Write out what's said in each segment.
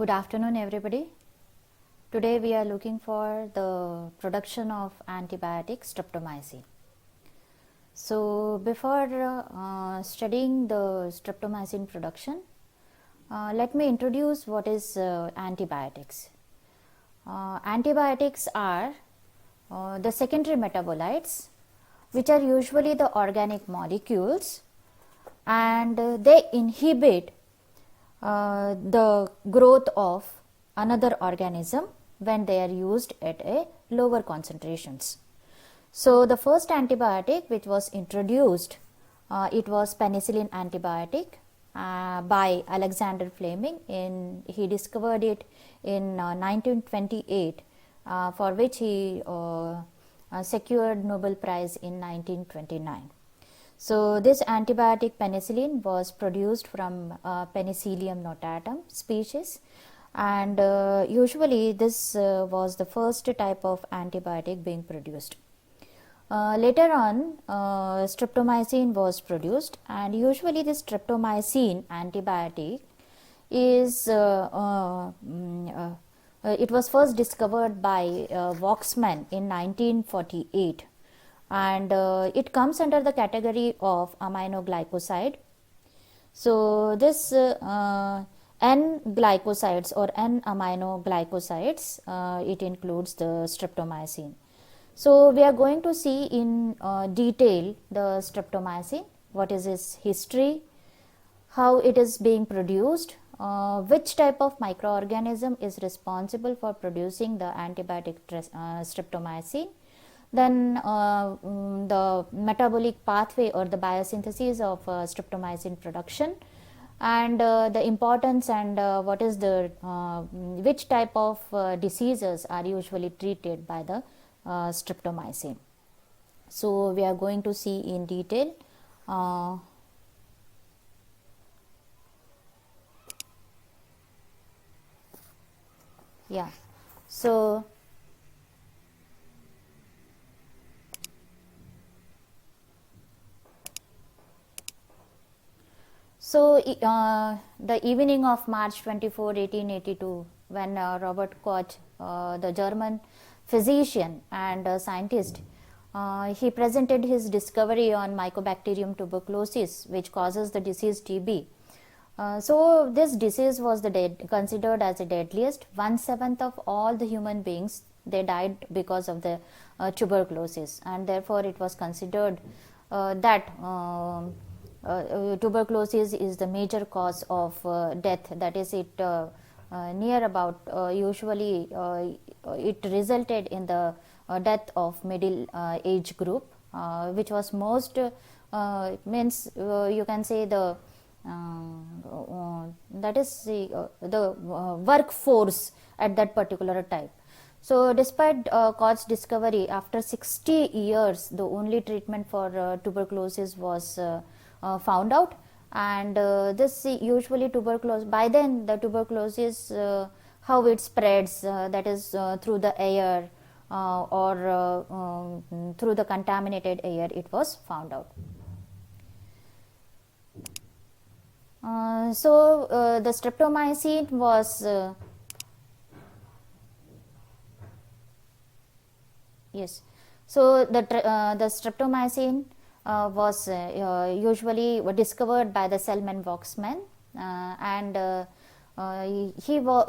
Good afternoon, everybody. Today we are looking for the production of antibiotic streptomycin. So before studying the streptomycin production, let me introduce what is antibiotics. Antibiotics are the secondary metabolites, which are usually the organic molecules, and they inhibit the growth of another organism when they are used at a lower concentrations. So the first antibiotic which was introduced, it was penicillin antibiotic by Alexander Fleming. He discovered it in 1928, for which he secured Nobel Prize in 1929. So this antibiotic penicillin was produced from Penicillium notatum species, and usually this was the first type of antibiotic being produced. Later on, streptomycin was produced, and usually this streptomycin antibiotic is it was first discovered by Waxman in 1948. And it comes under the category of aminoglycoside. So this N-glycosides or N-aminoglycosides, it includes the streptomycin. So we are going to see in detail the streptomycin, what is its history, how it is being produced, which type of microorganism is responsible for producing the antibiotic streptomycin, then the metabolic pathway or the biosynthesis of streptomycin production, and the importance and what is the which type of diseases are usually treated by the streptomycin. So we are going to see in detail. So the evening of March 24, 1882, when Robert Koch, the German physician and scientist, he presented his discovery on Mycobacterium tuberculosis, which causes the disease TB. So this disease was considered as the deadliest. 1/7 of all the human beings, they died because of the tuberculosis, and therefore it was considered that tuberculosis is the major cause of death. That is, it near about usually it resulted in the death of middle age group, which was most means you can say the that is the workforce at that particular time. So despite Koch's discovery, after 60 years the only treatment for tuberculosis was found out, and this usually tuberculosis, by then the tuberculosis, how it spreads, that is through the air or through the contaminated air, it was found out. So the streptomycin was yes. So the streptomycin was usually discovered by the Selman Waxman, and he was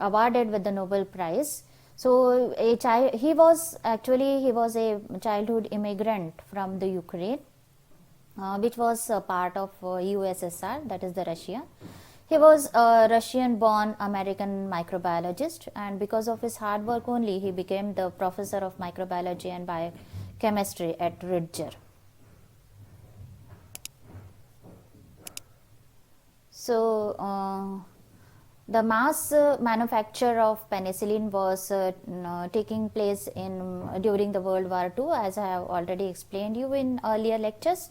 awarded with the Nobel Prize. So he was a childhood immigrant from the Ukraine, which was a part of USSR, that is the Russia. He was a Russian-born American microbiologist, and because of his hard work only, he became the professor of microbiology and biochemistry at Rutgers. So the mass manufacture of penicillin was taking place during the World War II, as I have already explained you in earlier lectures.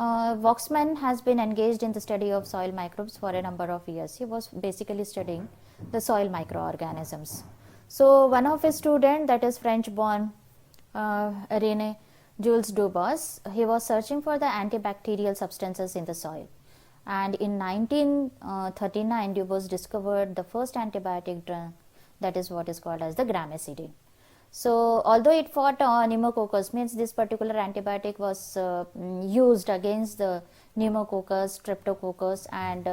Waxman has been engaged in the study of soil microbes for a number of years. He was basically studying the soil microorganisms. So one of his students, that is French-born René Jules Dubos, he was searching for the antibacterial substances in the soil, and in 1939 Dubos discovered the first antibiotic drug, that is what is called as the gramicidin. So although it fought pneumococcus, means this particular antibiotic was used against the pneumococcus, streptococcus and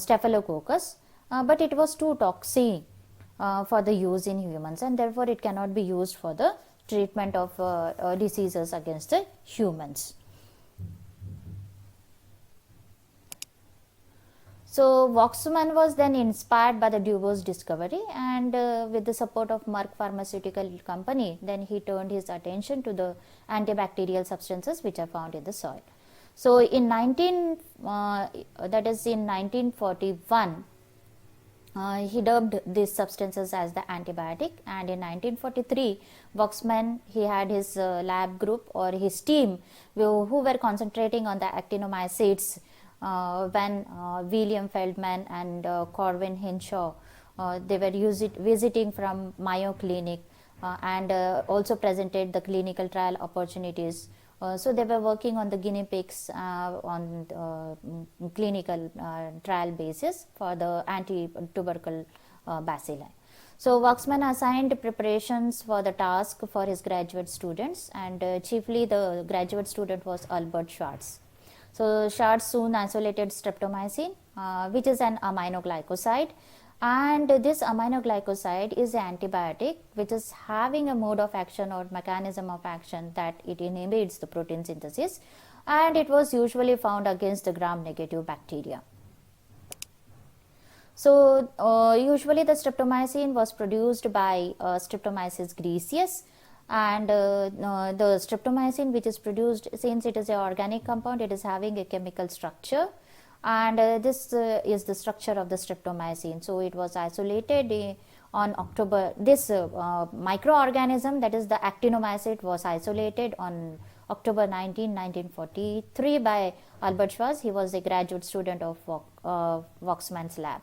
staphylococcus, but it was too toxic for the use in humans, and therefore it cannot be used for the treatment of diseases against the humans. So Waxman was then inspired by the Dubos discovery, and with the support of Merck Pharmaceutical Company, then he turned his attention to the antibacterial substances which are found in the soil. So in 1941, he dubbed these substances as the antibiotic, and in 1943 Waxman, he had his lab group or his team who were concentrating on the actinomycetes, when William Feldman and Corwin Hinshaw, they were visiting from Mayo Clinic and also presented the clinical trial opportunities. So they were working on the guinea pigs on clinical trial basis for the anti-tubercle bacilli. So Waxman assigned preparations for the task for his graduate students, and chiefly the graduate student was Albert Schwartz. So Schwartz soon isolated streptomycin, which is an aminoglycoside, and this aminoglycoside is an antibiotic which is having a mode of action or mechanism of action that it inhibits the protein synthesis, and it was usually found against the gram-negative bacteria. So usually the streptomycin was produced by Streptomyces griseus, and the streptomycin which is produced, since it is an organic compound, it is having a chemical structure, and this is the structure of the streptomycin. So it was isolated on October, this microorganism, that is the actinomycete, was isolated on October 19, 1943 by Albert Schwartz. He was a graduate student of Waxman's lab.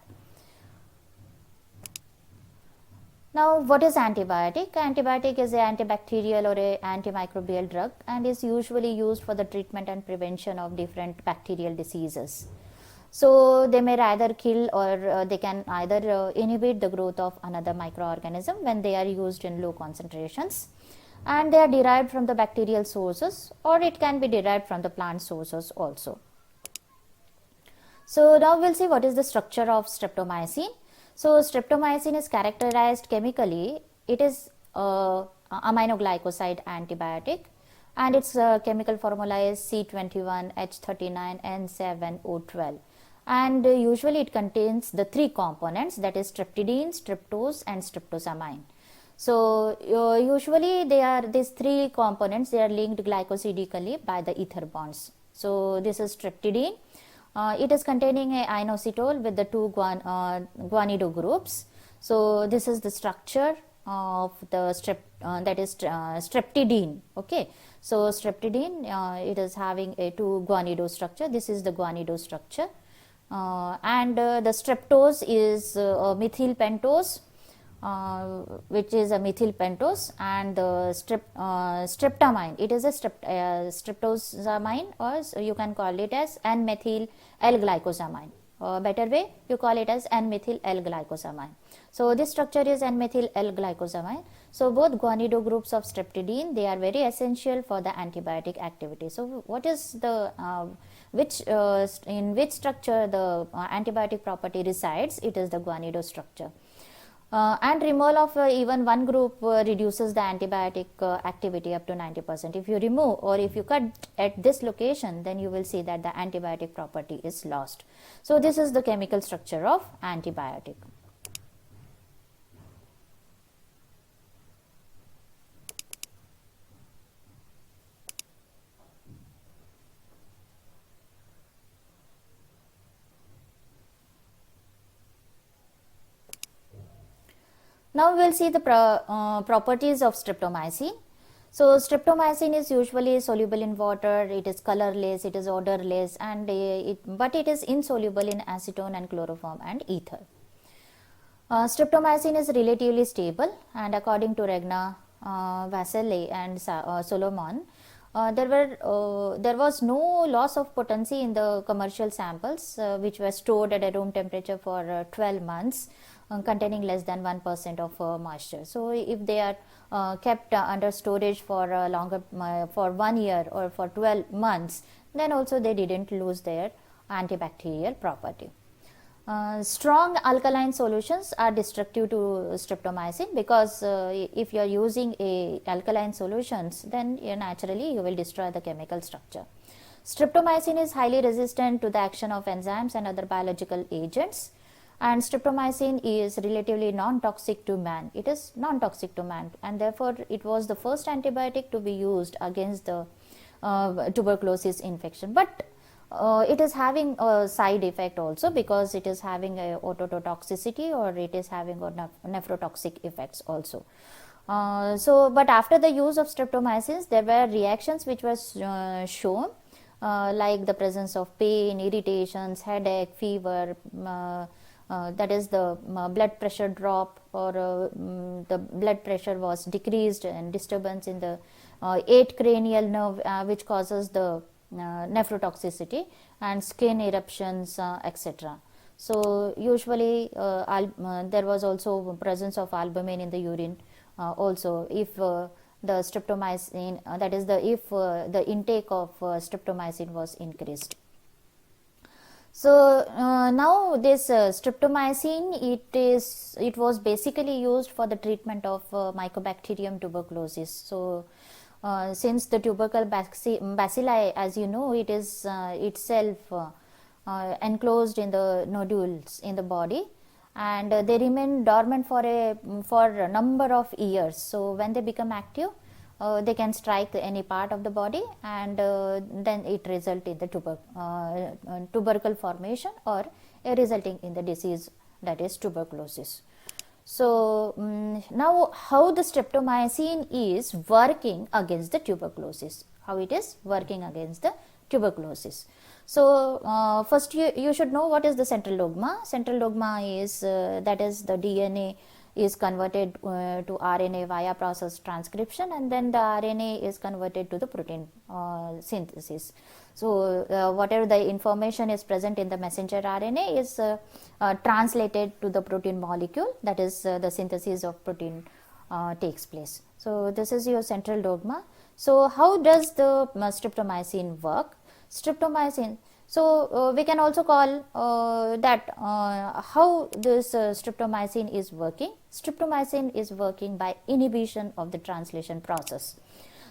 Now, what is antibiotic? Antibiotic is an antibacterial or a antimicrobial drug, and is usually used for the treatment and prevention of different bacterial diseases. So they may either kill or they can either inhibit the growth of another microorganism when they are used in low concentrations, and they are derived from the bacterial sources, or it can be derived from the plant sources also. So now we will see what is the structure of streptomycin. So streptomycin is characterized chemically, it is aminoglycoside antibiotic, and its chemical formula is C21H39N7O12, and usually it contains the three components, that is streptidine, streptose and streptosamine. So usually these three components, they are linked glycosidically by the ether bonds. So this is streptidine. It is containing a inositol with the two guanido groups. So this is the structure of the streptidine. Okay, so streptidine, it is having a two guanido structure. This is the guanido structure, and the streptose is methyl pentose, which is a methyl pentose, and the streptamine, it is a streptosamine, or you can call it as N-methyl L-glycosamine. Better way, you call it as N-methyl L-glycosamine. So this structure is N-methyl L-glycosamine. So both guanido groups of streptidine, they are very essential for the antibiotic activity. So what is the in which structure the antibiotic property resides? It is the guanido structure. And removal of even one group reduces the antibiotic activity up to 90%. If you remove or if you cut at this location, then you will see that the antibiotic property is lost. So this is the chemical structure of antibiotic. Now we will see the properties of streptomycin. So streptomycin is usually soluble in water, it is colorless, it is odorless, and but it is insoluble in acetone and chloroform and ether. Streptomycin is relatively stable, and according to Regna, Vasile and Solomon, there was no loss of potency in the commercial samples which were stored at a room temperature for 12 months containing less than 1% of moisture. So if they are kept under storage for longer for 1 year or for 12 months, then also they didn't lose their antibacterial property. Strong alkaline solutions are destructive to streptomycin, because if you are using a alkaline solutions, then naturally you will destroy the chemical structure. Streptomycin is highly resistant to the action of enzymes and other biological agents, and streptomycin is relatively non-toxic to man. It is non-toxic to man, and therefore it was the first antibiotic to be used against the tuberculosis infection. But it is having a side effect also, because it is having a ototoxicity, or it is having a nephrotoxic effects also. But after the use of streptomycins, there were reactions which were shown, like the presence of pain, irritations, headache, fever, that is the blood pressure drop, or the blood pressure was decreased, and disturbance in the 8th cranial nerve which causes the nephrotoxicity, and skin eruptions, etc. So usually there was also presence of albumin in the urine also, if the streptomycin, that is if the intake of streptomycin was increased. So now this streptomycin, it was basically used for the treatment of Mycobacterium tuberculosis. So since the tubercle bacilli, as you know, it is itself enclosed in the nodules in the body, and they remain dormant for a number of years. So when they become active, they can strike any part of the body, and then it result in the tubercle formation, or resulting in the disease, that is tuberculosis. So now how the streptomycin is working against the tuberculosis, how it is working against the tuberculosis. So first you should know what is the central dogma. Central dogma is that is the DNA is converted to RNA via process transcription, and then the RNA is converted to the protein synthesis. So whatever the information is present in the messenger RNA is translated to the protein molecule, that is the synthesis of protein takes place. So this is your central dogma. So how does the streptomycin work? Streptomycin, so we can also call that how this streptomycin is working. Streptomycin is working by inhibition of the translation process.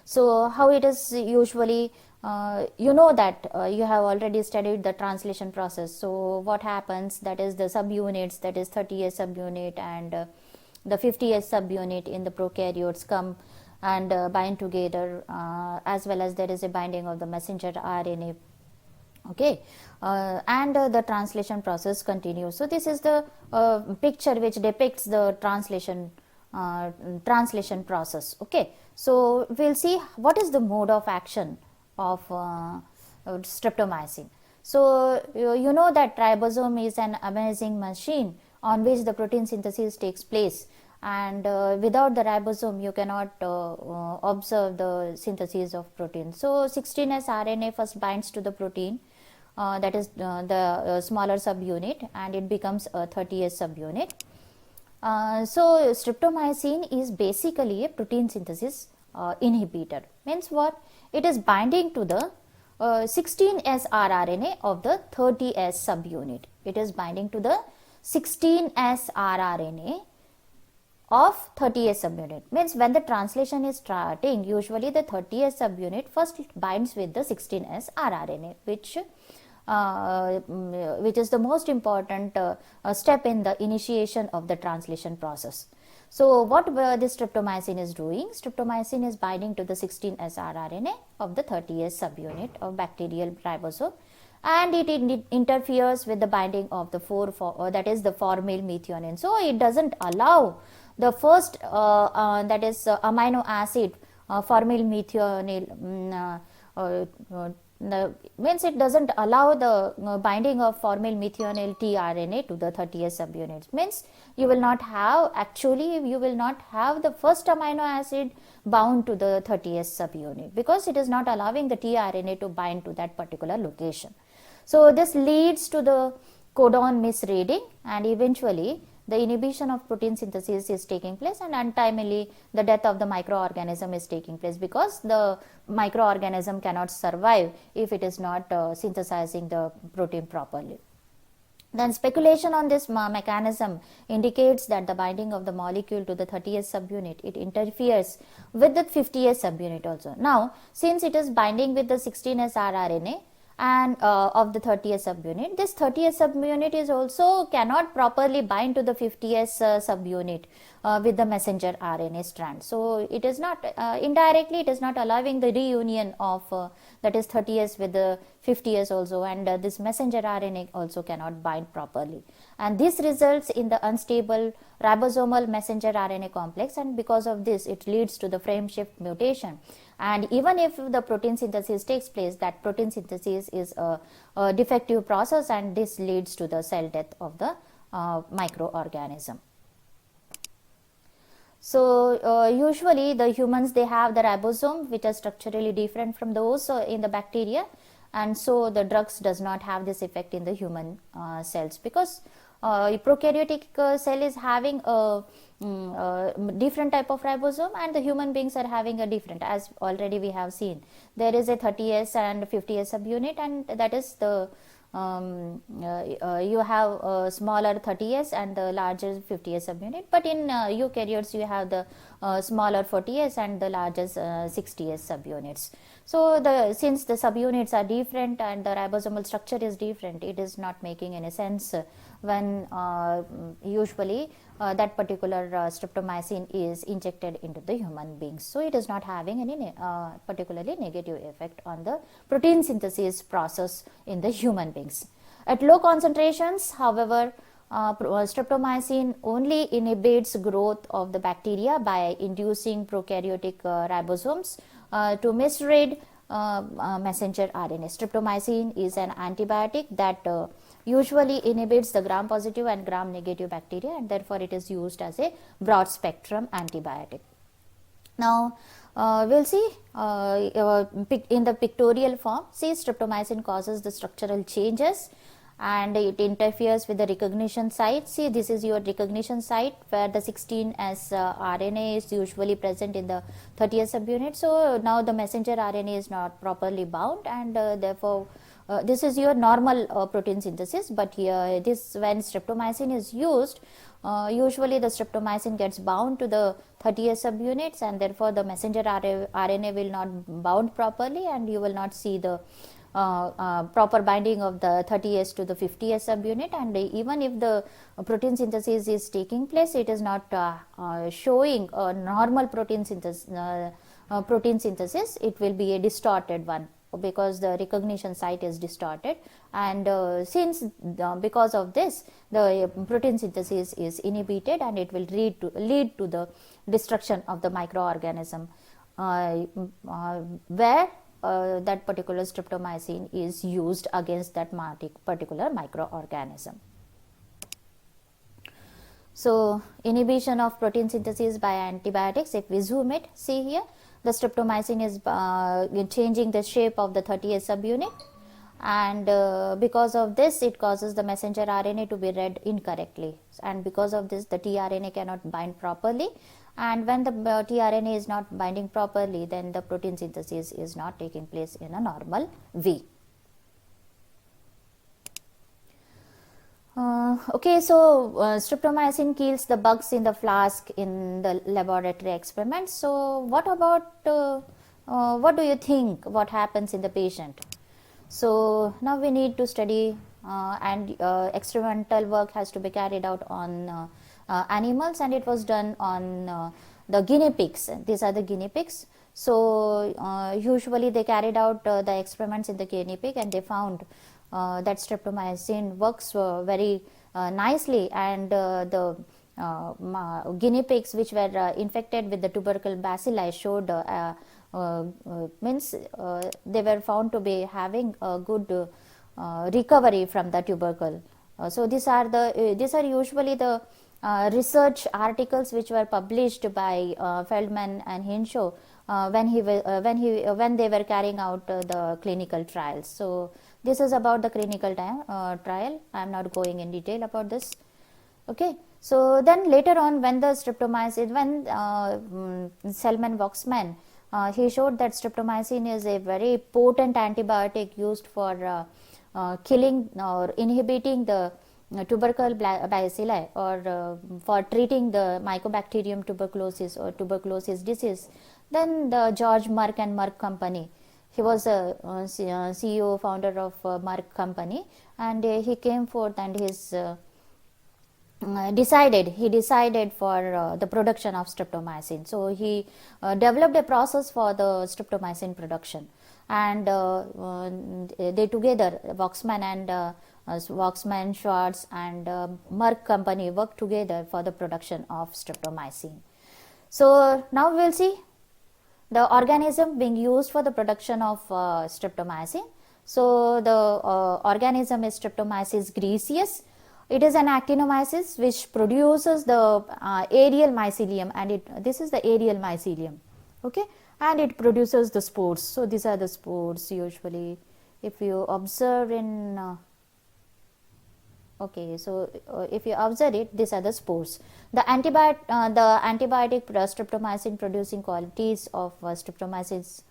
So how it is usually, you know that you have already studied the translation process. So what happens, that is the subunits, that is 30S subunit and the 50S subunit in the prokaryotes come and bind together, as well as there is a binding of the messenger RNA. Okay, and the translation process continues. So this is the picture which depicts the translation process. Okay, so we'll see what is the mode of action of streptomycin. So you know that ribosome is an amazing machine on which the protein synthesis takes place, and without the ribosome you cannot observe the synthesis of protein. So 16S RNA first binds to the protein, that is the smaller subunit, and it becomes a 30S subunit. So streptomycin is basically a protein synthesis inhibitor. Means what? It is binding to the 16S rRNA of the 30S subunit. It is binding to the 16S rRNA of 30S subunit. Means when the translation is starting, usually the 30S subunit first binds with the 16S rRNA, which is the most important step in the initiation of the translation process. So what this streptomycin is doing? Streptomycin is binding to the 16S rRNA of the 30S subunit of bacterial ribosome, and it interferes with the binding of the that is the formyl methionine. So it doesn't allow the first that is amino acid formyl methionine means it doesn't allow the binding of formal methionine tRNA to the 30S subunits. Means you will not have, actually you will not have the first amino acid bound to the 30S subunit, because it is not allowing the tRNA to bind to that particular location. So this leads to the codon misreading, and eventually the inhibition of protein synthesis is taking place, and untimely the death of the microorganism is taking place, because the microorganism cannot survive if it is not synthesizing the protein properly. Then speculation on this mechanism indicates that the binding of the molecule to the 30S subunit, it interferes with the 50S subunit also. Now, since it is binding with the 16S rRNA and of the 30S subunit, this 30S subunit is also cannot properly bind to the 50S subunit with the messenger RNA strand. So it is not, indirectly it is not allowing the reunion of that is 30S with the 50S also, and this messenger RNA also cannot bind properly, and this results in the unstable ribosomal messenger RNA complex, and because of this it leads to the frame shift mutation. And even if the protein synthesis takes place, that protein synthesis is a defective process, and this leads to the cell death of the microorganism. So usually the humans, they have the ribosome which are structurally different from those in the bacteria, and so the drugs does not have this effect in the human cells, because prokaryotic cell is having a different type of ribosome, and the human beings are having a different, as already we have seen. There is a 30S and 50S subunit, and that is the you have a smaller 30S and the larger 50S subunit, but in eukaryotes you have the smaller 40S and the larger 60S subunits. So since the subunits are different and the ribosomal structure is different, it is not making any sense when usually that particular streptomycin is injected into the human beings. So it is not having any particularly negative effect on the protein synthesis process in the human beings. At low concentrations, however, streptomycin only inhibits growth of the bacteria by inducing prokaryotic ribosomes to misread messenger RNA. Streptomycin is an antibiotic that usually inhibits the gram positive and gram negative bacteria, and therefore it is used as a broad spectrum antibiotic. Now we'll see in the pictorial form. See, streptomycin causes the structural changes and it interferes with the recognition site. See, this is your recognition site where the 16S RNA is usually present in the 30S subunit. So now the messenger RNA is not properly bound, and therefore this is your normal protein synthesis. But here this, when streptomycin is used, usually the streptomycin gets bound to the 30S subunits, and therefore the messenger RNA will not bound properly, and you will not see the proper binding of the 30S to the 50S subunit. And even if the protein synthesis is taking place, it is not showing a normal protein synthesis. It will be a distorted one, because the recognition site is distorted, and because of this the protein synthesis is inhibited, and it will lead to the destruction of the microorganism where that particular streptomycin is used against that particular microorganism. So inhibition of protein synthesis by antibiotics, if we zoom it, see here the streptomycin is changing the shape of the 30S subunit, and because of this it causes the messenger RNA to be read incorrectly, and because of this the tRNA cannot bind properly, and when the tRNA is not binding properly, then the protein synthesis is not taking place in a normal way. Okay, so streptomycin kills the bugs in the flask in the laboratory experiments. So what about what do you think what happens in the patient? So now we need to study and experimental work has to be carried out on animals, and it was done on the guinea pigs. These are the guinea pigs. So usually they carried out the experiments in the guinea pig, and they found that streptomycin works very nicely, and the guinea pigs which were infected with the tubercle bacilli showed means they were found to be having a good recovery from the tubercle. So these are usually the research articles which were published by Feldman and Hinshaw when they were carrying out the clinical trials. So this is about the clinical trial. I am not going in detail about this. Okay. So then later on, when the streptomycin, when Selman Waxman, he showed that streptomycin is a very potent antibiotic used for killing or inhibiting the tubercle bacilli, or for treating the Mycobacterium tuberculosis or tuberculosis disease. Then the George Merck and Merck company, he was a CEO founder of Merck company, and he came forth and he decided for the production of streptomycin. So he developed a process for the streptomycin production, and they together, Waxman, Schwartz and Merck company worked together for the production of streptomycin. So now we will see the organism being used for the production of streptomycin. So the organism is Streptomyces griseus. It is an actinomyces which produces the aerial mycelium, and this is the aerial mycelium. Okay, and it produces the spores. So these are the spores usually. If you observe in okay, so if you observe it, these are the spores. The antibiotic streptomycin producing qualities of Streptomyces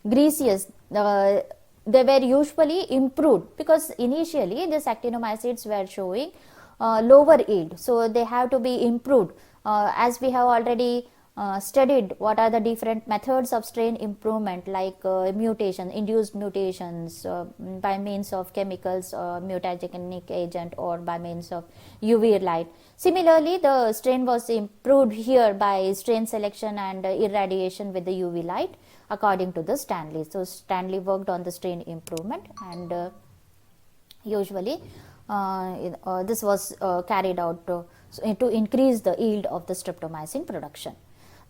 griseus, they were usually improved, because initially these actinomycetes were showing lower yield. So they have to be improved, as we have already studied what are the different methods of strain improvement, like induced mutations by means of chemicals or mutagenic agent, or by means of UV light. Similarly, the strain was improved here by strain selection and irradiation with the UV light, according to the Stanley. So Stanley worked on the strain improvement, and usually this was carried out to increase the yield of the streptomycin production.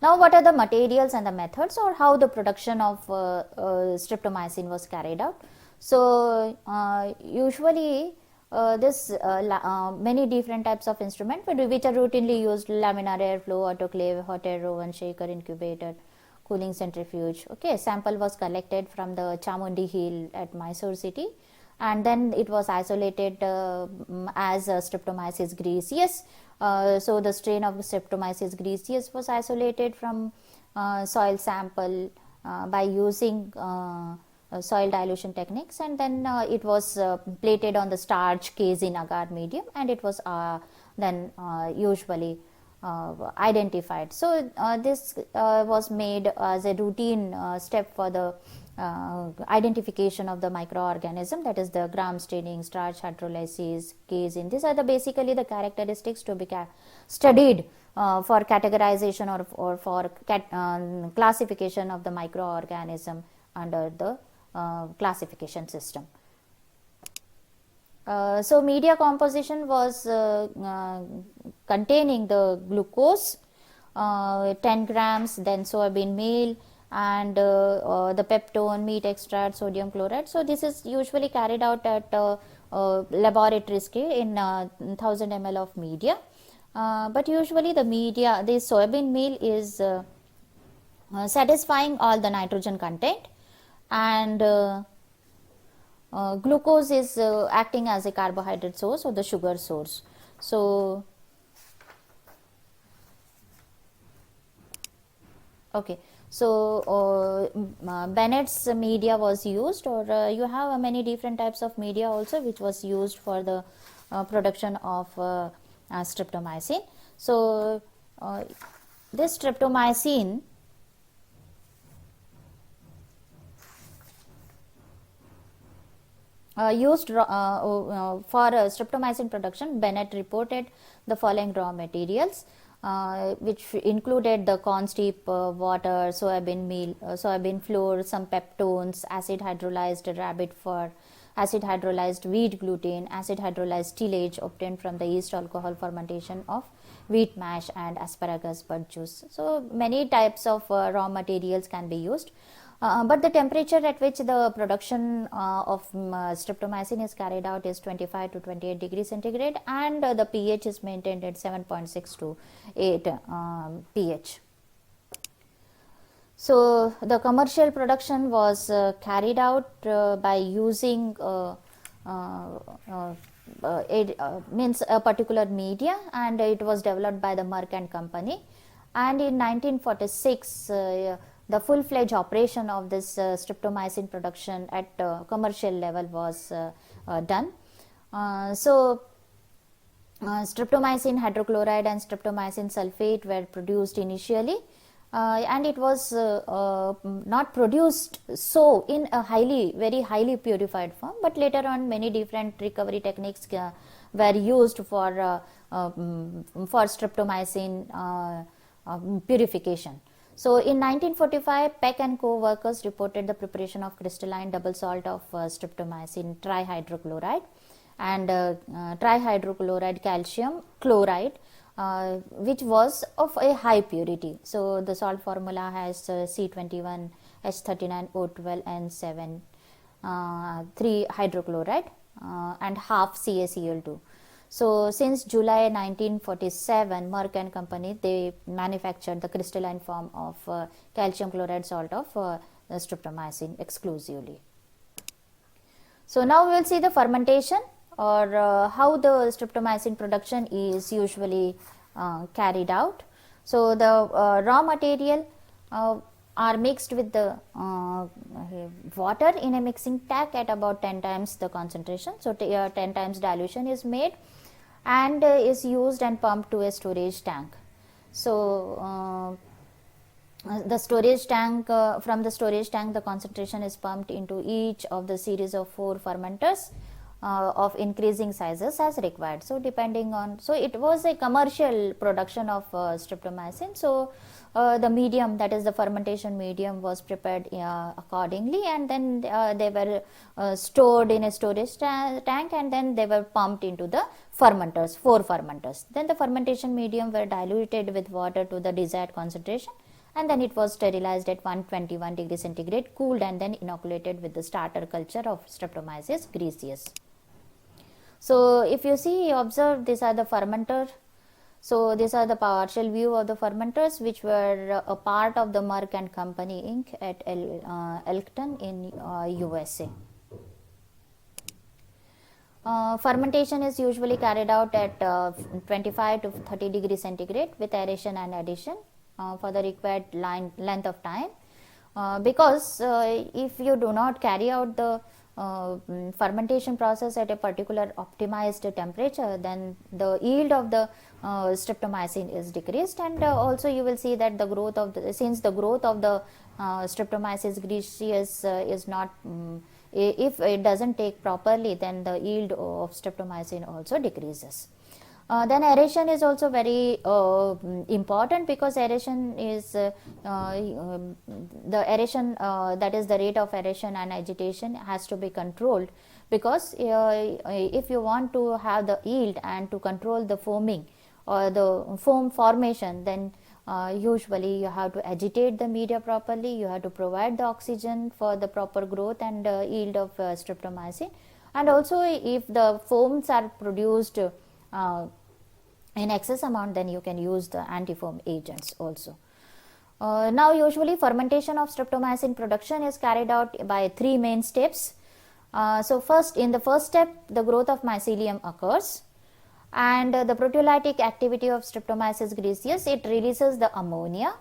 Now, what are the materials and the methods, or how the production of streptomycin was carried out? So usually many different types of instruments which are routinely used: laminar airflow, autoclave, hot air oven, shaker, incubator, cooling centrifuge. Okay, sample was collected from the Chamundi Hill at Mysore city, and then it was isolated as Streptomyces griseus. So the strain of Streptomyces griseus was isolated from soil sample by using soil dilution techniques, and then it was plated on the starch case in agar medium, and it was then usually identified. So this was made as a routine step for the identification of the microorganism, that is the gram staining, starch hydrolysis, casein. These are basically the characteristics to be studied for categorization or for classification of the microorganism under the classification system. So media composition was containing the glucose, 10 grams, then soybean meal, and the peptone, meat extract, sodium chloride. So this is usually carried out at laboratory scale in 1000 ml of media. But usually the soybean meal is satisfying all the nitrogen content, and glucose is acting as a carbohydrate source or the sugar source. So okay, so Bennett's media was used, or you have many different types of media also which was used for the production of streptomycin. So this streptomycin used for streptomycin production, Bennett reported the following raw materials, which included the corn steep water, soybean meal, soybean flour, some peptones, acid hydrolyzed rabbit fur, acid hydrolyzed wheat gluten, acid hydrolyzed tillage obtained from the yeast alcohol fermentation of wheat mash and asparagus bud juice. So many types of raw materials can be used. But the temperature at which the production of streptomycin is carried out is 25 to 28 degrees centigrade, and the pH is maintained at 7.6 to 8 pH. So the commercial production was carried out by using means a particular media, and it was developed by the Merck and Company. And in 1946, the full-fledged operation of this streptomycin production at commercial level was done. Streptomycin hydrochloride and streptomycin sulfate were produced initially, and it was not produced so in a very highly purified form, but later on many different recovery techniques were used for streptomycin purification. So in 1945, Peck and co workers reported the preparation of crystalline double salt of streptomycin trihydrochloride and trihydrochloride calcium chloride, which was of a high purity. So the salt formula has C21, H39O12 and 7 3 hydrochloride and half CaCl2. So since July 1947, Merck and Company, they manufactured the crystalline form of calcium chloride salt of streptomycin exclusively. So now we will see the fermentation, or how the streptomycin production is usually carried out. So the raw material are mixed with the water in a mixing tank at about 10 times the concentration. So 10 times dilution is made and is used and pumped to a storage tank. So the storage tank, from the storage tank, the concentration is pumped into each of the series of 4 fermenters of increasing sizes as required. So depending on, so it was a commercial production of streptomycin. So the medium, that is the fermentation medium, was prepared accordingly, and then they were stored in a storage tank, and then they were pumped into the fermenters, 4 fermenters. Then the fermentation medium were diluted with water to the desired concentration, and then it was sterilized at 121 degrees centigrade, cooled, and then inoculated with the starter culture of Streptomyces griseus. So if you see, observe, these are the fermenter. So these are the partial view of the fermenters, which were a part of the Merck and Company Inc. at Elkton in USA. Fermentation is usually carried out at 25 to 30 degrees centigrade with aeration and addition for the required length of time, because if you do not carry out the fermentation process at a particular optimized temperature, then the yield of the streptomycin is decreased, and also you will see that the growth of the, since the growth of the Streptomyces griseus is not, if it does not take properly, then the yield of streptomycin also decreases. Then aeration is also very important, because aeration is the aeration, that is the rate of aeration and agitation has to be controlled, because if you want to have the yield and to control the foaming or the foam formation, then usually you have to agitate the media properly, you have to provide the oxygen for the proper growth and yield of streptomycin, and also if the foams are produced in excess amount, then you can use the anti-foam agents also. Now usually fermentation of streptomycin production is carried out by 3 main steps. So first, in the first step, the growth of mycelium occurs, and the proteolytic activity of Streptomyces griseus, it releases the ammonia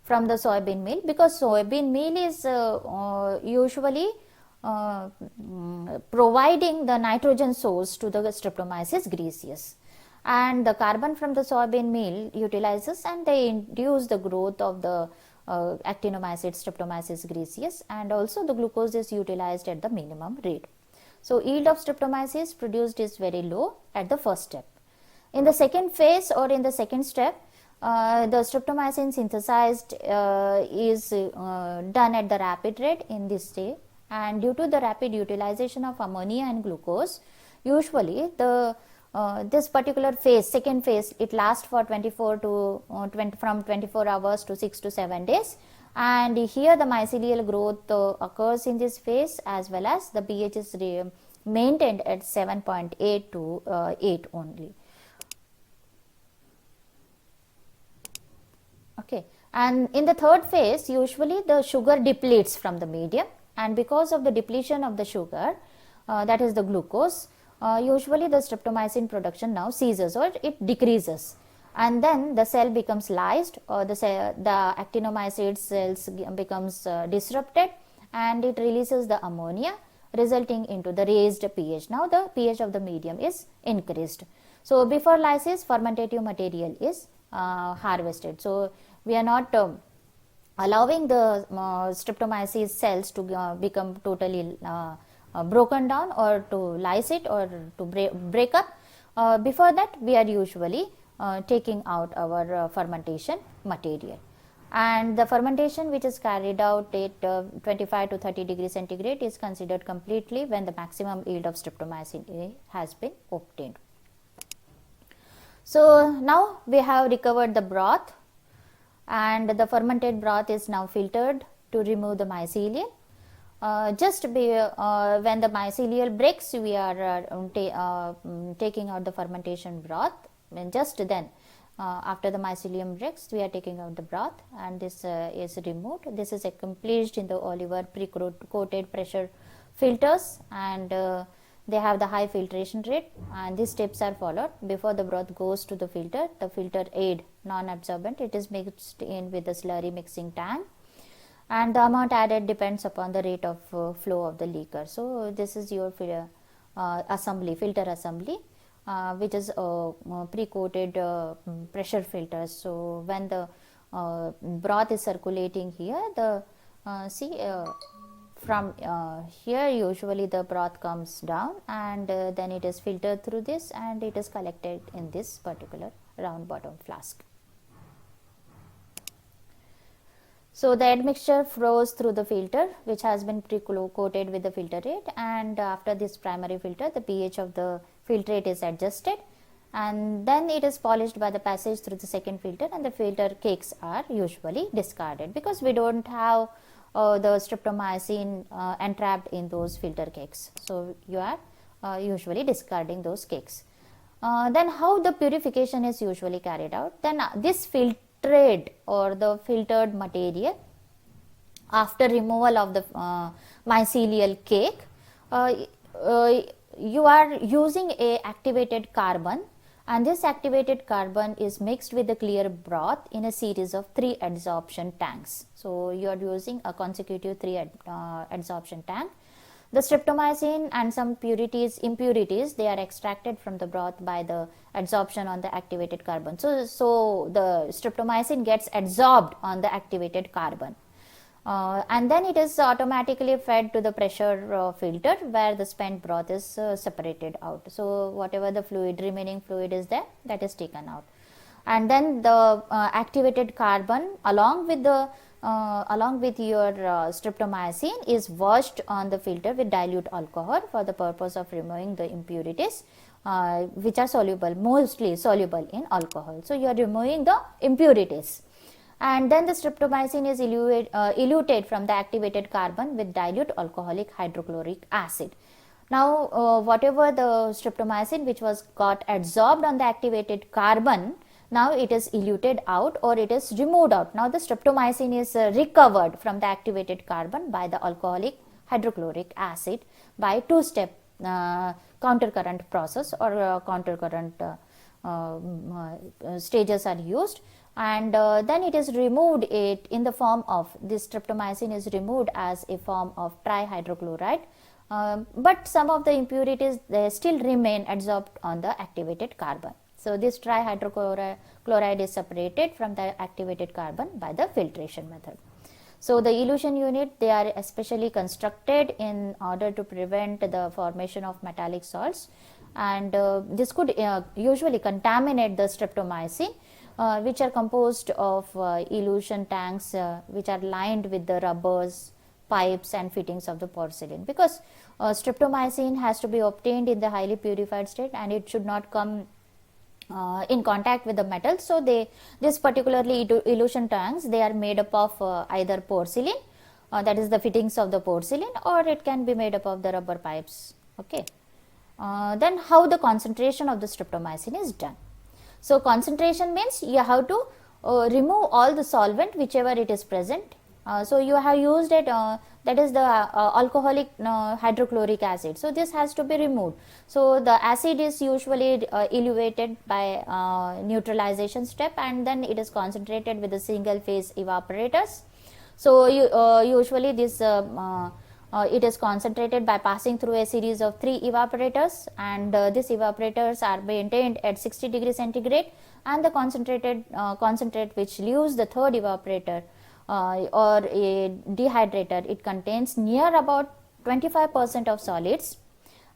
from the soybean meal, because soybean meal is usually providing the nitrogen source to the Streptomyces griseus, and the carbon from the soybean meal utilizes and they induce the growth of the actinomycete Streptomyces griseus, and also the glucose is utilized at the minimum rate. So yield of Streptomyces produced is very low at the first step. In the second phase, or in the second step, the streptomycin synthesized is done at the rapid rate in this stage, and due to the rapid utilization of ammonia and glucose, usually the this particular phase, second phase, it lasts for 24 to 20, from 24 hours to 6 to 7 days, and here the mycelial growth occurs in this phase, as well as the pH is maintained at 7.8 to 8 only. Okay. And in the third phase, usually the sugar depletes from the medium, and because of the depletion of the sugar, that is the glucose, usually the streptomycin production now ceases or it decreases, and then the cell becomes lysed, or the actinomycete cells becomes disrupted, and it releases the ammonia, resulting into the raised pH. Now the pH of the medium is increased. So before lysis, fermentative material is harvested. So we are not allowing the streptomyces cells to become totally broken down, or to lyse it, or to break up. Before that, we are usually taking out our fermentation material, and the fermentation which is carried out at 25 to 30 degrees centigrade is considered completely when the maximum yield of streptomycin A has been obtained. So now we have recovered the broth, and the fermented broth is now filtered to remove the mycelium. When the mycelial breaks, we are taking out the fermentation broth, and just then after the mycelium breaks, we are taking out the broth, and this is removed. This is accomplished in the Oliver pre-coated pressure filters, and they have the high filtration rate, and these steps are followed before the broth goes to the filter. The filter aid non-absorbent, it is mixed in with the slurry mixing tank, and the amount added depends upon the rate of flow of the liquor. So this is your filter assembly, which is pre-coated pressure filters. So when the broth is circulating here, the from here usually the broth comes down, and then it is filtered through this, and it is collected in this particular round bottom flask. So the admixture flows through the filter, which has been pre-coated with the filtrate, and after this primary filter, the pH of the filtrate is adjusted, and then it is polished by the passage through the second filter, and the filter cakes are usually discarded because we don't have the streptomycin entrapped in those filter cakes. So you are usually discarding those cakes. Then how the purification is usually carried out? Then this filtrate or the filtered material, after removal of the mycelial cake, you are using a activated carbon, and this activated carbon is mixed with the clear broth in a series of 3 adsorption tanks. So you are using a consecutive 3 adsorption tank. The streptomycin and some impurities, they are extracted from the broth by the adsorption on the activated carbon. So the streptomycin gets adsorbed on the activated carbon, and then it is automatically fed to the pressure filter, where the spent broth is separated out. So whatever the remaining fluid is there, that is taken out, and then the activated carbon along with your streptomycin is washed on the filter with dilute alcohol for the purpose of removing the impurities, which are mostly soluble in alcohol. So you are removing the impurities, and then the streptomycin is eluted from the activated carbon with dilute alcoholic hydrochloric acid. Now whatever the streptomycin which was got adsorbed on the activated carbon, now it is eluted out, or it is removed out. Now the streptomycin is recovered from the activated carbon by the alcoholic hydrochloric acid by 2-step countercurrent process, or countercurrent stages are used, and then it is removed in the form of, this streptomycin is removed as a form of trihydrochloride, but some of the impurities, they still remain adsorbed on the activated carbon. So this trihydrochloride is separated from the activated carbon by the filtration method. So the elution unit, they are especially constructed in order to prevent the formation of metallic salts, and this could usually contaminate the streptomycin, which are composed of elution tanks which are lined with the rubbers, pipes and fittings of the porcelain, because streptomycin has to be obtained in the highly purified state and it should not come in contact with the metal. So, this particularly elution tanks, they are made up of either porcelain, that is the fittings of the porcelain, or it can be made up of the rubber pipes. Okay. Then how the concentration of the streptomycin is done. So, concentration means you have to remove all the solvent whichever it is present. So, you have used it, that is the alcoholic hydrochloric acid. So, this has to be removed. So, the acid is usually elevated by neutralization step, and then it is concentrated with the single phase evaporators. So, usually this it is concentrated by passing through a series of 3 evaporators, and these evaporators are maintained at 60 degrees centigrade, and the concentrate which leaves the third evaporator or a dehydrator, it contains near about 25% of solids,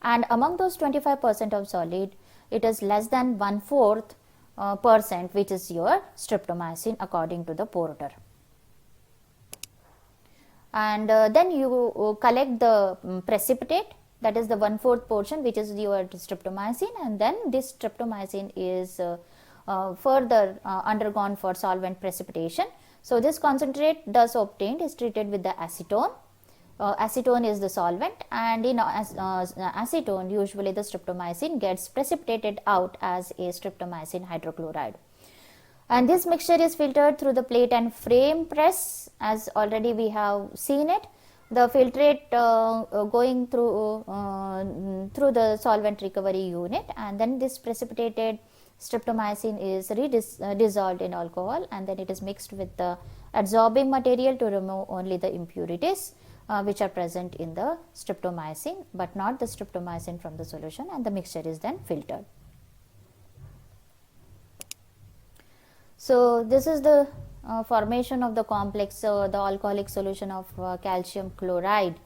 and among those 25% of solid, it is less than 1/4% which is your streptomycin according to the porter. And then you collect the precipitate, that is the 1/4 portion which is your streptomycin, and then this streptomycin is further undergone for solvent precipitation. So, this concentrate thus obtained is treated with the acetone. Acetone is the solvent, and in acetone usually the streptomycin gets precipitated out as a streptomycin hydrochloride. And this mixture is filtered through the plate and frame press, as already we have seen it. The filtrate going through the solvent recovery unit, and then this precipitated streptomycin is dissolved in alcohol, and then it is mixed with the adsorbing material to remove only the impurities which are present in the streptomycin, but not the streptomycin from the solution, and the mixture is then filtered. So, this is the formation of the complex. The alcoholic solution of calcium chloride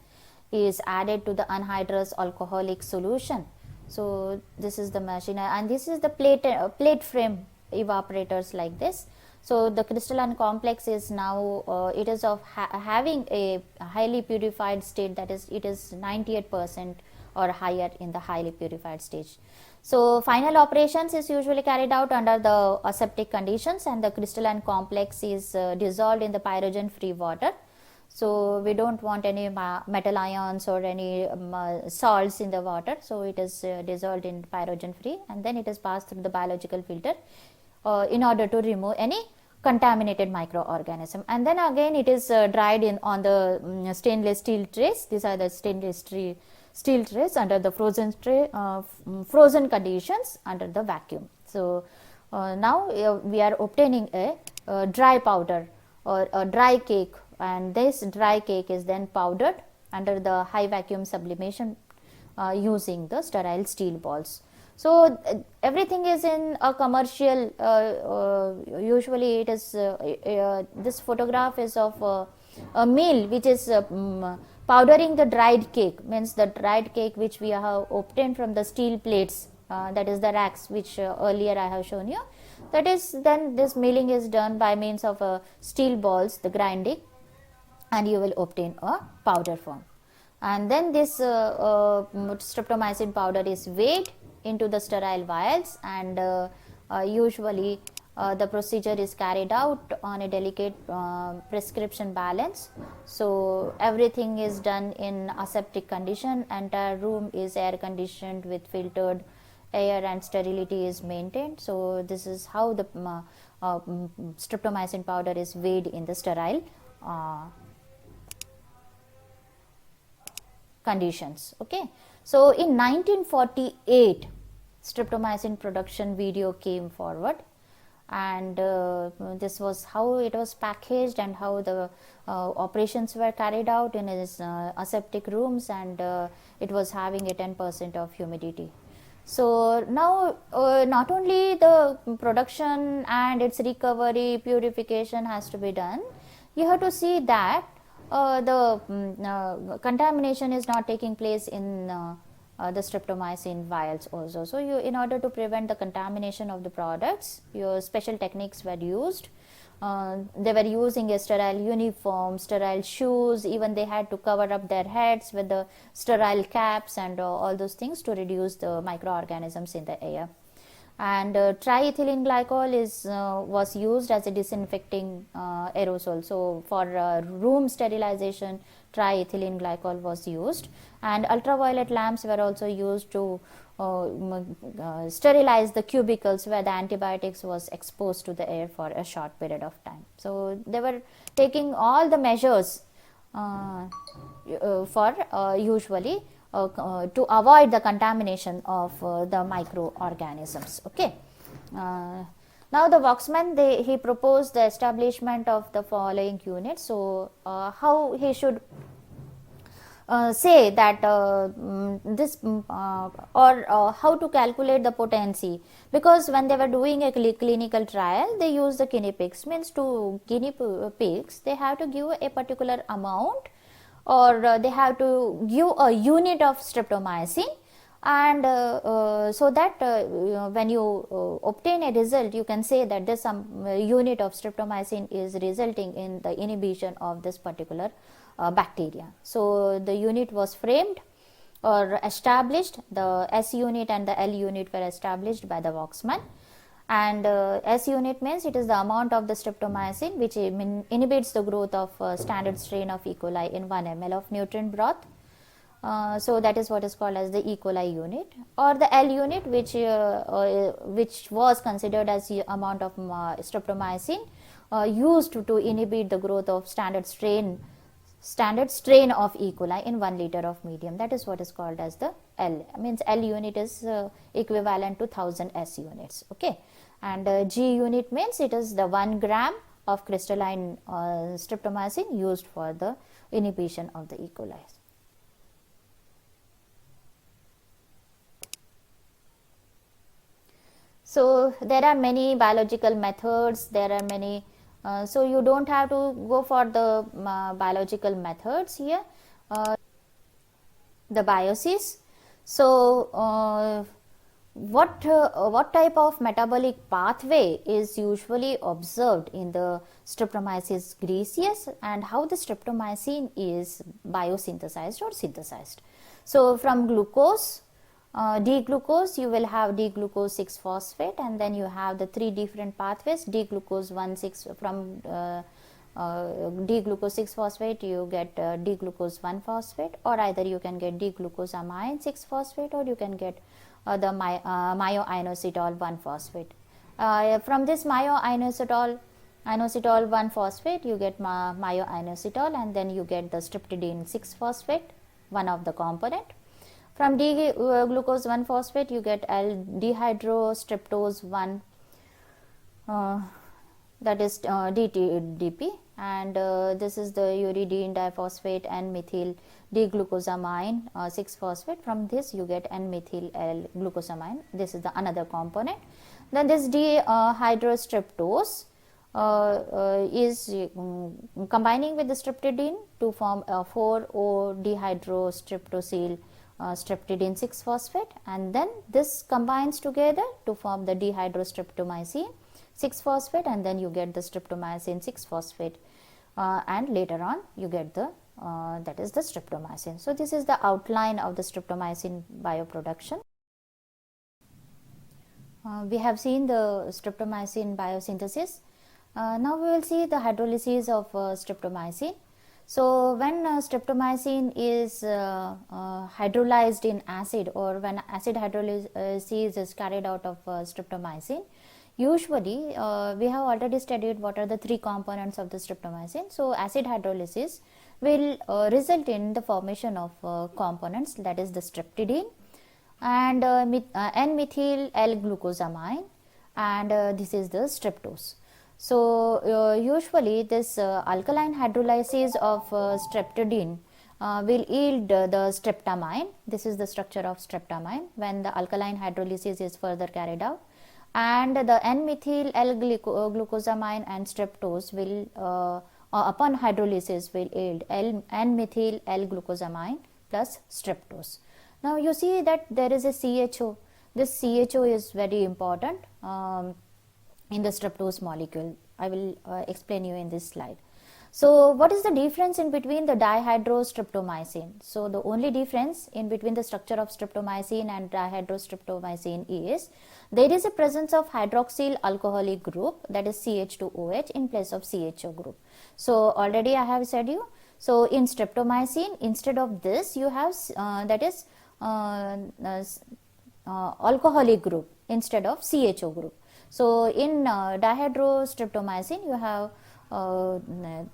is added to the anhydrous alcoholic solution. So, this is the machine, and this is the plate frame evaporators like this. So, the crystalline complex is now it is of having a highly purified state, that is it is 98% or higher in the highly purified stage. So, final operations is usually carried out under the aseptic conditions, and the crystalline complex is dissolved in the pyrogen free water. So, we do not want any metal ions or any salts in the water. So, it is dissolved in pyrogen free, and then it is passed through the biological filter in order to remove any contaminated microorganism, and then again it is dried in on the stainless steel trays. These are the stainless steel trays under the frozen conditions under the vacuum. So, now we are obtaining a dry powder or a dry cake, and this dry cake is then powdered under the high vacuum sublimation using the sterile steel balls. So, everything is in a commercial, usually it is this photograph is of a mill which is powdering the dried cake, means the dried cake which we have obtained from the steel plates, that is the racks which earlier I have shown you. That is, then this milling is done by means of steel balls, the grinding, and you will obtain a powder form. And then this streptomycin powder is weighed into the sterile vials, and usually the procedure is carried out on a delicate prescription balance. So, everything is done in aseptic condition, entire room is air conditioned with filtered air and sterility is maintained. So, this is how the streptomycin powder is weighed in the sterile conditions. Okay. So, in 1948 streptomycin production video came forward, and this was how it was packaged and how the operations were carried out in its aseptic rooms, and it was having a 10% of humidity. So, now not only the production and its recovery, purification has to be done, you have to see that the contamination is not taking place in the streptomycin vials also. So, in order to prevent the contamination of the products, your special techniques were used. they were using a sterile uniform, sterile shoes, even they had to cover up their heads with the sterile caps and all those things to reduce the microorganisms in the air. And triethylene glycol was used as a disinfecting aerosol. So for room sterilization, triethylene glycol was used, and ultraviolet lamps were also used to sterilize the cubicles where the antibiotics was exposed to the air for a short period of time. So they were taking all the measures for usually to avoid the contamination of the microorganisms. Okay. Now the Waxman, he proposed the establishment of the following units. So how he should say that how to calculate the potency, because when they were doing a clinical trial, they used the guinea pigs. Means to guinea pigs, they have to give a particular amount, or they have to give a unit of streptomycin, and so that when you obtain a result, you can say that this unit of streptomycin is resulting in the inhibition of this particular bacteria. So the unit was framed or established. The S unit and the L unit were established by the Waxman. And S unit means it is the amount of the streptomycin which inhibits the growth of standard strain of E. coli in 1 ml of nutrient broth. So that is what is called as the E. coli unit, or the L unit, which was considered as the amount of streptomycin used to inhibit the growth of standard strain of E. coli in 1 liter of medium. That is what is called as the L. Means L unit is equivalent to 1000 S units. Okay. And G unit means it is the 1 gram of crystalline streptomycin used for the inhibition of the E. coli. So there are many biological methods, there are many, so you don't have to go for the biological methods here, the biosis. So what type of metabolic pathway is usually observed in the Streptomyces graeseus, and how the streptomycin is biosynthesized or synthesized. So from glucose, D-glucose, you will have D-glucose 6-phosphate, and then you have the 3 different pathways. D-glucose 1,6 from D-glucose 6-phosphate, you get D-glucose 1-phosphate, or either you can get D-glucosamine 6-phosphate, or you can get the myoinositol 1-phosphate. From this myoinositol 1-phosphate, you get myoinositol, and then you get the streptidine 6-phosphate, one of the component. From D-glucose 1-phosphate, you get dehydrostreptose 1, that is DP, and this is the uridine diphosphate and methyl D-glucosamine 6-phosphate. From this you get N-methyl L-glucosamine. This is the another component. Then this dehydrostreptose is combining with the streptidine to form a 4-O dehydrostreptosyl streptidine 6-phosphate, and then this combines together to form the dehydrostreptomycin 6-phosphate, and then you get the streptomycin 6-phosphate, and later on you get the that is the streptomycin. So this is the outline of the streptomycin bioproduction. We have seen the streptomycin biosynthesis. Now we will see the hydrolysis of streptomycin. So when streptomycin is hydrolyzed in acid, or when acid hydrolysis is carried out of streptomycin, usually we have already studied what are the 3 components of the streptomycin. So acid hydrolysis will result in the formation of components, that is the streptidine and N-methyl L-glucosamine, and this is the streptose. So usually this alkaline hydrolysis of streptidine will yield the streptamine. This is the structure of streptamine when the alkaline hydrolysis is further carried out, and the N-methyl L-glucosamine and streptose will upon hydrolysis will yield N-methyl L-glucosamine plus streptose. Now you see that there is a CHO. This CHO is very important in the streptose molecule. I will explain you in this slide. So what is the difference in between the dihydrostreptomycin? So the only difference in between the structure of streptomycin and dihydrostreptomycin is there is a presence of hydroxyl alcoholic group, that is CH2OH, in place of CHO group. So already I have said you. So in streptomycin, instead of this you have alcoholic group instead of CHO group. So in dihydrostreptomycin you have in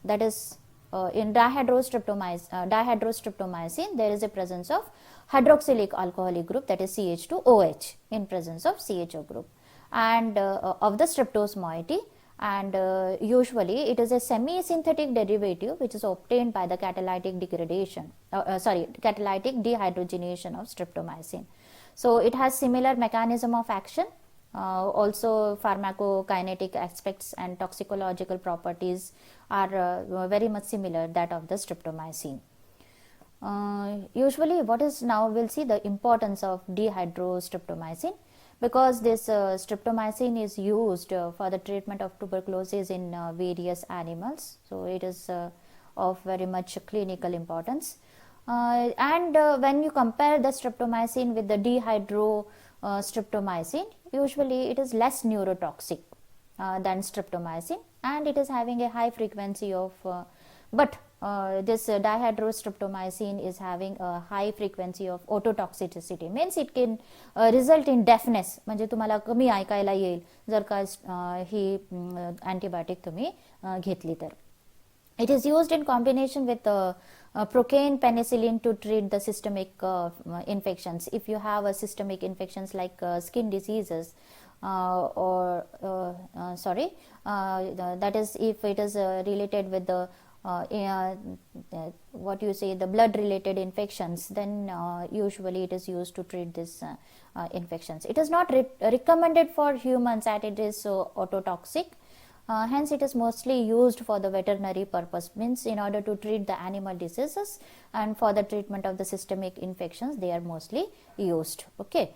dihydrostreptomycin there is a presence of hydroxylic alcoholic group, that is CH2OH, in presence of CHO group, and of the streptose moiety, and usually it is a semi-synthetic derivative which is obtained by the catalytic dehydrogenation of streptomycin. So it has similar mechanism of action. Also pharmacokinetic aspects and toxicological properties are very much similar that of the streptomycin. Usually what is, now we'll see the importance of dihydrostreptomycin, because this streptomycin is used for the treatment of tuberculosis in various animals. So it is of very much clinical importance. And when you compare the streptomycin with the dihydrostreptomycin, usually it is less neurotoxic than streptomycin, and it is having a high frequency of this dihydrostreptomycin is having a high frequency of ototoxicity, means it can result in deafness, म्हणजे तुम्हाला कमी ऐकायला येईल जर का ही antibiotic तुम्ही घेतली तर. It is used in combination with procaine penicillin to treat the systemic infections. If you have a systemic infections like skin diseases that is if it is related with the the blood related infections, then usually it is used to treat this infections. It is not recommended for humans as it is ototoxic. Hence it is mostly used for the veterinary purpose, means in order to treat the animal diseases, and for the treatment of the systemic infections they are mostly used. Okay.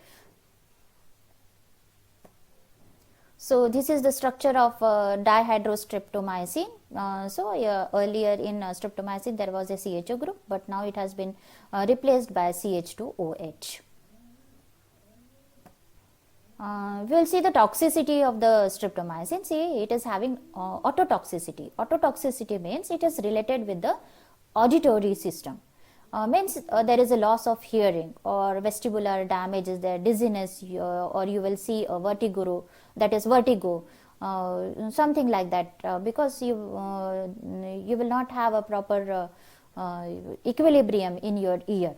So this is the structure of dihydrostreptomycin. Earlier in streptomycin there was a CHO group, but now it has been replaced by CH2OH. We will see the toxicity of the streptomycin. See, it is having ototoxicity. Ototoxicity means it is related with the auditory system. Means there is a loss of hearing, or vestibular damage is there, dizziness, or you will see a vertigo, something like that, because you will not have a proper equilibrium in your ear.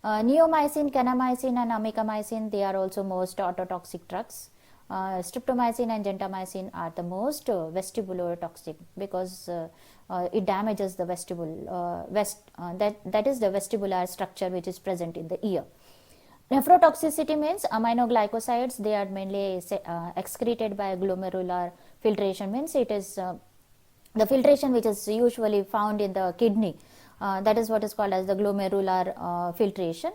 Neomycin, kanamycin and amikamycin, they are also most ototoxic drugs. Streptomycin and gentamicin are the most vestibular toxic, because it damages the vestibule, that is the vestibular structure which is present in the ear. Nephrotoxicity means aminoglycosides, they are mainly excreted by glomerular filtration, means it is the filtration which is usually found in the kidney. That is what is called as the glomerular filtration.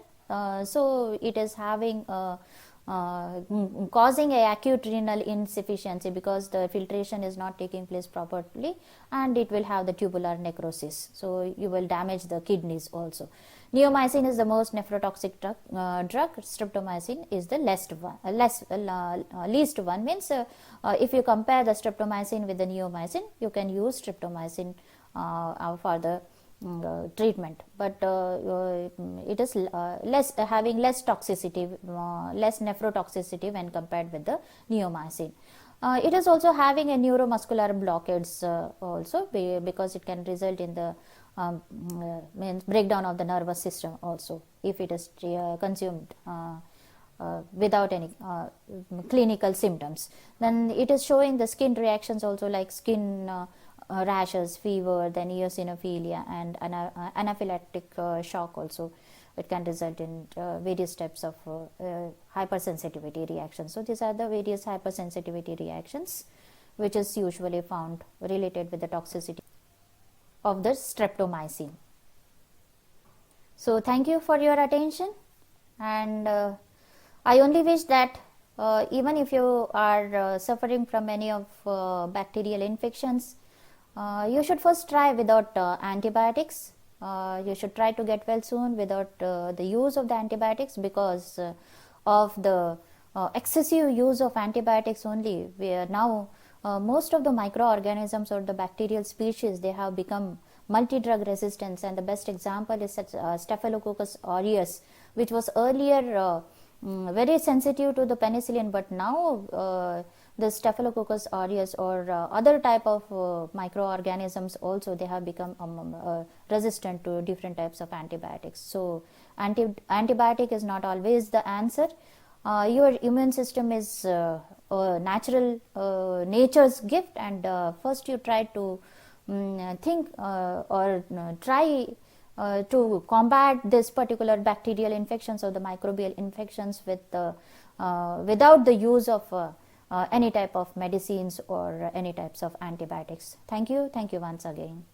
So it is having causing a acute renal insufficiency, because the filtration is not taking place properly, and it will have the tubular necrosis. So you will damage the kidneys also. Neomycin is the most nephrotoxic drug. Streptomycin is the least one. Means if you compare the streptomycin with the neomycin, you can use streptomycin for the treatment, but it is having less toxicity, less nephrotoxicity when compared with the neomycin. It is also having a neuromuscular blockades also, because it can result in the means breakdown of the nervous system also, if it is consumed without any clinical symptoms. Then it is showing the skin reactions also, like skin rashes, fever, then eosinophilia and anaphylactic shock also. It can result in various types of hypersensitivity reactions. So these are the various hypersensitivity reactions which is usually found related with the toxicity of the streptomycin. So thank you for your attention, and I only wish that even if you are suffering from any of bacterial infections, you should first try without antibiotics. You should try to get well soon without the use of the antibiotics, because of the excessive use of antibiotics only, where now most of the microorganisms or the bacterial species, they have become multi-drug resistance, and the best example is Staphylococcus aureus, which was earlier very sensitive to the penicillin, but now the Staphylococcus aureus or other type of microorganisms also, they have become resistant to different types of antibiotics. So antibiotic is not always the answer. Your immune system is natural, nature's gift, and first you try to think or try to combat this particular bacterial infections or the microbial infections with without the use of any type of medicines or any types of antibiotics. Thank you once again.